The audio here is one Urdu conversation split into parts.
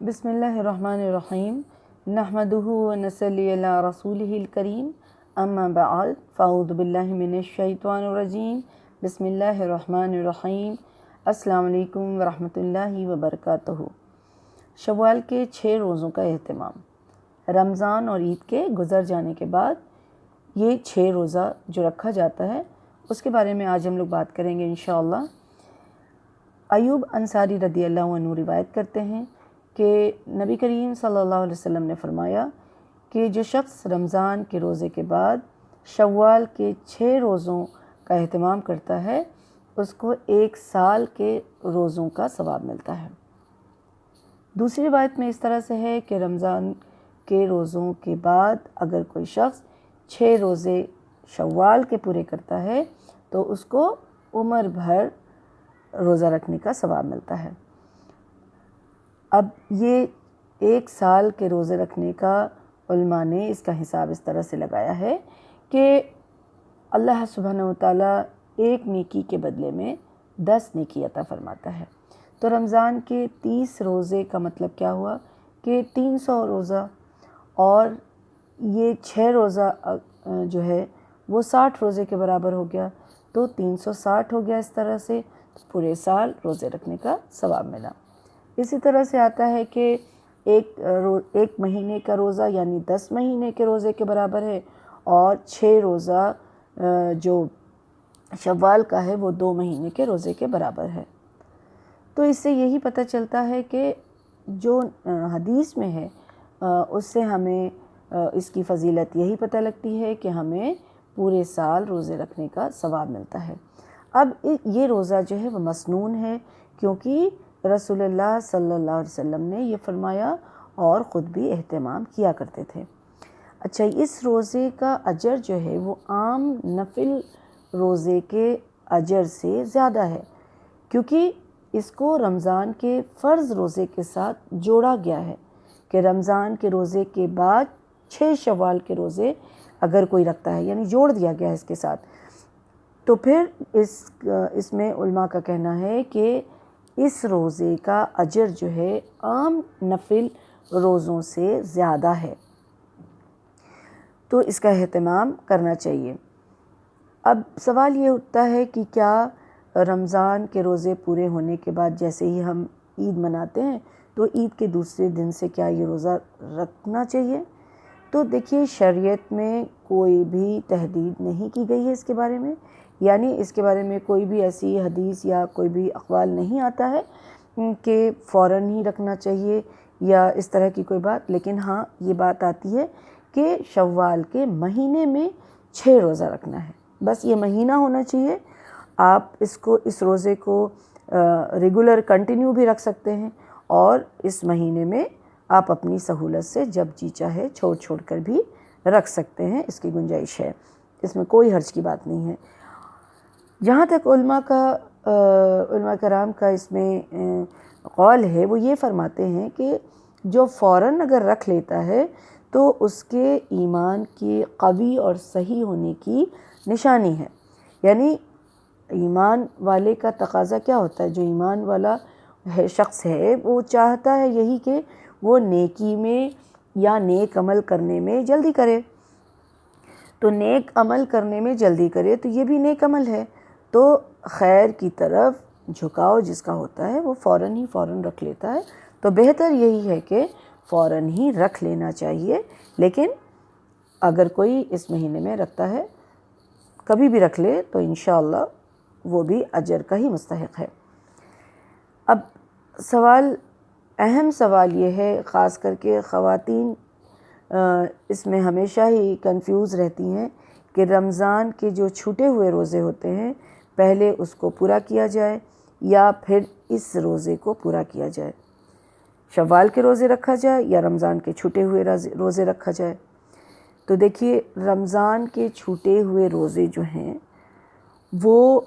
بسم اللہ الرحمن الرحیم نحمدہ ونصلی علی رسولہ الکریم اما بعد فاعوذ باللہ من الشیطان الرجیم بسم اللہ الرحمن الرحیم السلام علیکم ورحمۃ اللہ وبرکاتہ۔ شوال کے 6 روزوں کا اہتمام۔ رمضان اور عید کے گزر جانے کے بعد یہ 6 روزہ جو رکھا جاتا ہے اس کے بارے میں آج ہم لوگ بات کریں گے انشاءاللہ۔ ایوب انصاری رضی اللہ عنہ روایت کرتے ہیں کہ نبی کریم صلی اللہ علیہ وسلم نے فرمایا کہ جو شخص رمضان کے روزے کے بعد شوال کے 6 روزوں کا اہتمام کرتا ہے اس کو 1 سال کے روزوں کا ثواب ملتا ہے۔ دوسری روایت میں اس طرح سے ہے کہ رمضان کے روزوں کے بعد اگر کوئی شخص 6 روزے شوال کے پورے کرتا ہے تو اس کو عمر بھر روزہ رکھنے کا ثواب ملتا ہے۔ اب یہ 1 سال کے روزے رکھنے کا علماء نے اس کا حساب اس طرح سے لگایا ہے کہ اللہ سبحانہ وتعالیٰ ایک نیکی کے بدلے میں 10 نیکی عطا فرماتا ہے۔ تو رمضان کے 30 روزے کا مطلب کیا ہوا کہ 300 روزہ، اور یہ 6 روزہ جو ہے وہ 60 روزے کے برابر ہو گیا، تو 360 ہو گیا۔ اس طرح سے پورے سال روزے رکھنے کا ثواب ملا۔ اسی طرح سے آتا ہے کہ ایک مہینے کا روزہ یعنی 10 مہینے کے روزے کے برابر ہے، اور 6 روزہ جو شوال کا ہے وہ 2 مہینے کے روزے کے برابر ہے۔ تو اس سے یہی پتہ چلتا ہے کہ جو حدیث میں ہے اس سے ہمیں اس کی فضیلت یہی پتہ لگتی ہے کہ ہمیں پورے سال روزے رکھنے کا ثواب ملتا ہے۔ اب یہ روزہ جو ہے وہ مسنون ہے، کیونکہ رسول اللہ صلی اللہ علیہ وسلم نے یہ فرمایا اور خود بھی اہتمام کیا کرتے تھے۔ اچھا، اس روزے کا اجر جو ہے وہ عام نفل روزے کے اجر سے زیادہ ہے، کیونکہ اس کو رمضان کے فرض روزے کے ساتھ جوڑا گیا ہے کہ رمضان کے روزے کے بعد 6 شوال کے روزے اگر کوئی رکھتا ہے، یعنی جوڑ دیا گیا ہے اس کے ساتھ، تو پھر اس میں علماء کا کہنا ہے کہ اس روزے کا اجر جو ہے عام نفل روزوں سے زیادہ ہے، تو اس کا اہتمام کرنا چاہیے۔ اب سوال یہ اٹھتا ہے کہ کیا رمضان کے روزے پورے ہونے کے بعد جیسے ہی ہم عید مناتے ہیں تو عید کے دوسرے دن سے کیا یہ روزہ رکھنا چاہیے؟ تو دیکھیے، شریعت میں کوئی بھی تحدید نہیں کی گئی ہے اس کے بارے میں، یعنی اس کے بارے میں کوئی بھی ایسی حدیث یا کوئی بھی اقوال نہیں آتا ہے کہ فوراً ہی رکھنا چاہیے یا اس طرح کی کوئی بات، لیکن ہاں یہ بات آتی ہے کہ شوال کے مہینے میں 6 روزہ رکھنا ہے، بس یہ مہینہ ہونا چاہیے۔ آپ اس روزے کو ریگولر کنٹینیو بھی رکھ سکتے ہیں، اور اس مہینے میں آپ اپنی سہولت سے جب جی چاہے چھوڑ کر بھی رکھ سکتے ہیں، اس کی گنجائش ہے، اس میں کوئی حرج کی بات نہیں ہے۔ جہاں تک علماء کرام کا اس میں قول ہے، وہ یہ فرماتے ہیں کہ جو فوراً اگر رکھ لیتا ہے تو اس کے ایمان کی قوی اور صحیح ہونے کی نشانی ہے۔ یعنی ایمان والے کا تقاضا کیا ہوتا ہے؟ جو ایمان والا شخص ہے وہ چاہتا ہے یہی کہ وہ نیکی میں یا نیک عمل کرنے میں جلدی کرے، تو نیک عمل کرنے میں جلدی کرے تو یہ بھی نیک عمل ہے، تو خیر کی طرف جھکاؤ جس کا ہوتا ہے وہ فوراً رکھ لیتا ہے۔ تو بہتر یہی ہے کہ فوراً ہی رکھ لینا چاہیے، لیکن اگر کوئی اس مہینے میں رکھتا ہے کبھی بھی رکھ لے تو انشاءاللہ وہ بھی اجر کا ہی مستحق ہے۔ اب اہم سوال یہ ہے، خاص کر کے خواتین اس میں ہمیشہ ہی کنفیوز رہتی ہیں کہ رمضان کے جو چھوٹے ہوئے روزے ہوتے ہیں پہلے اس کو پورا کیا جائے یا پھر اس روزے کو پورا کیا جائے، شوال کے روزے رکھا جائے یا رمضان کے چھوٹے ہوئے روزے رکھا جائے۔ تو دیکھیے، رمضان کے چھوٹے ہوئے روزے جو ہیں وہ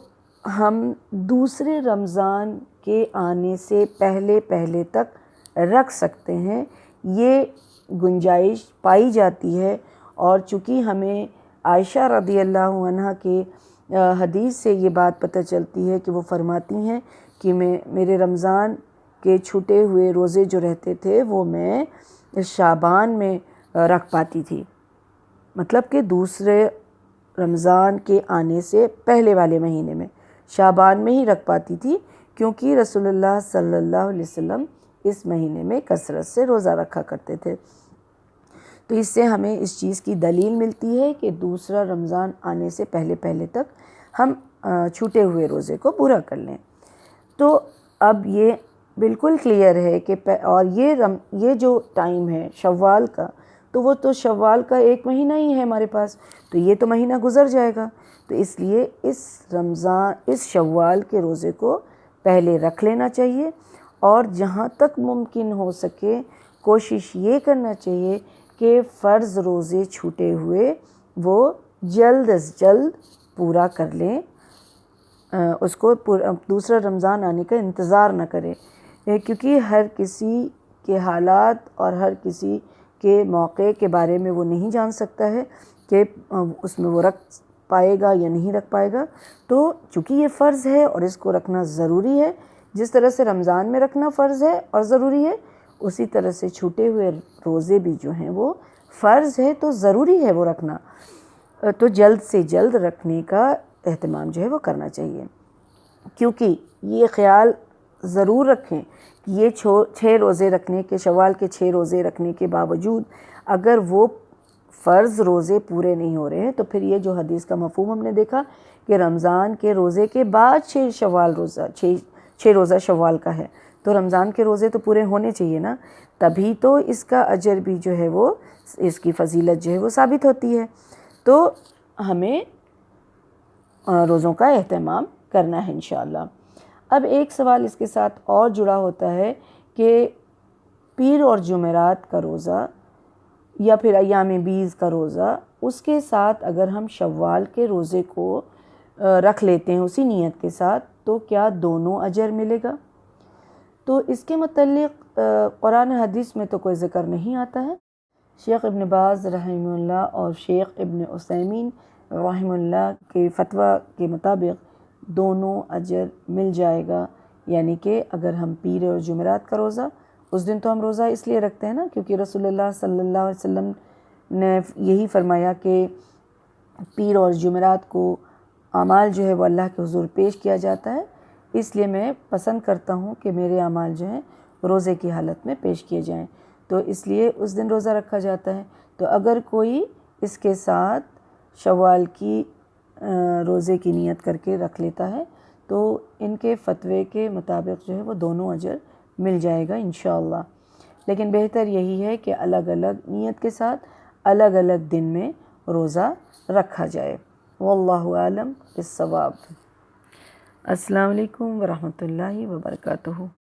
ہم دوسرے رمضان کے آنے سے پہلے تک رکھ سکتے ہیں، یہ گنجائش پائی جاتی ہے۔ اور چونکہ ہمیں عائشہ رضی اللہ عنہ کے حدیث سے یہ بات پتہ چلتی ہے کہ وہ فرماتی ہیں کہ میرے رمضان کے چھٹے ہوئے روزے جو رہتے تھے وہ میں شعبان میں رکھ پاتی تھی، مطلب کہ دوسرے رمضان کے آنے سے پہلے والے مہینے میں شعبان میں ہی رکھ پاتی تھی، کیونکہ رسول اللہ صلی اللہ علیہ وسلم اس مہینے میں کثرت سے روزہ رکھا کرتے تھے۔ تو اس سے ہمیں اس چیز کی دلیل ملتی ہے کہ دوسرا رمضان آنے سے پہلے تک ہم چھوٹے ہوئے روزے کو پورا کر لیں۔ تو اب یہ بالکل کلیئر ہے کہ اور یہ جو ٹائم ہے شوال کا، تو وہ تو شوال کا 1 مہینہ ہی ہے ہمارے پاس، تو یہ تو مہینہ گزر جائے گا، تو اس لیے اس شوال کے روزے کو پہلے رکھ لینا چاہیے، اور جہاں تک ممکن ہو سکے کوشش یہ کرنا چاہیے کہ فرض روزے چھوٹے ہوئے وہ جلد از جلد پورا کر لیں، اس کو دوسرا رمضان آنے کا انتظار نہ کرے، کیونکہ ہر کسی کے حالات اور ہر کسی کے موقع کے بارے میں وہ نہیں جان سکتا ہے کہ اس میں وہ رکھ پائے گا یا نہیں رکھ پائے گا۔ تو چونکہ یہ فرض ہے اور اس کو رکھنا ضروری ہے، جس طرح سے رمضان میں رکھنا فرض ہے اور ضروری ہے، اسی طرح سے چھوٹے ہوئے روزے بھی جو ہیں وہ فرض ہے تو ضروری ہے وہ رکھنا، تو جلد سے جلد رکھنے کا اہتمام جو ہے وہ کرنا چاہیے۔ کیونکہ یہ خیال ضرور رکھیں کہ یہ 6 روزے رکھنے کے، شوال کے 6 روزے رکھنے کے باوجود اگر وہ فرض روزے پورے نہیں ہو رہے ہیں، تو پھر یہ جو حدیث کا مفہوم ہم نے دیکھا کہ رمضان کے روزے کے بعد 6 روزہ شوال کا ہے، تو رمضان کے روزے تو پورے ہونے چاہیے نا، تبھی تو اس کا اجر بھی جو ہے وہ، اس کی فضیلت جو ہے وہ ثابت ہوتی ہے۔ تو ہمیں روزوں کا اہتمام کرنا ہے انشاءاللہ۔ اب ایک سوال اس کے ساتھ اور جڑا ہوتا ہے کہ پیر اور جمعرات کا روزہ یا پھر ایام بیز کا روزہ، اس کے ساتھ اگر ہم شوال کے روزے کو رکھ لیتے ہیں اسی نیت کے ساتھ، تو کیا دونوں اجر ملے گا؟ تو اس کے متعلق قرآن حدیث میں تو کوئی ذکر نہیں آتا ہے۔ شیخ ابن باز رحمہ اللہ اور شیخ ابن عثیمین رحمہ اللہ کے فتویٰ کے مطابق دونوں اجر مل جائے گا، یعنی کہ اگر ہم پیر اور جمعرات کا روزہ، اس دن تو ہم روزہ اس لیے رکھتے ہیں نا کیونکہ رسول اللہ صلی اللہ علیہ وسلم نے یہی فرمایا کہ پیر اور جمعرات کو اعمال جو ہے وہ اللہ کے حضور پیش کیا جاتا ہے، اس لیے میں پسند کرتا ہوں کہ میرے اعمال جو ہیں روزے کی حالت میں پیش کیے جائیں، تو اس لیے اس دن روزہ رکھا جاتا ہے۔ تو اگر کوئی اس کے ساتھ شوال کی روزے کی نیت کر کے رکھ لیتا ہے تو ان کے فتوے کے مطابق جو ہے وہ دونوں اجر مل جائے گا انشاءاللہ، لیکن بہتر یہی ہے کہ الگ الگ نیت کے ساتھ الگ الگ دن میں روزہ رکھا جائے۔ واللہ اعلم بالصواب۔ السلام علیکم ورحمۃ اللہ وبرکاتہ۔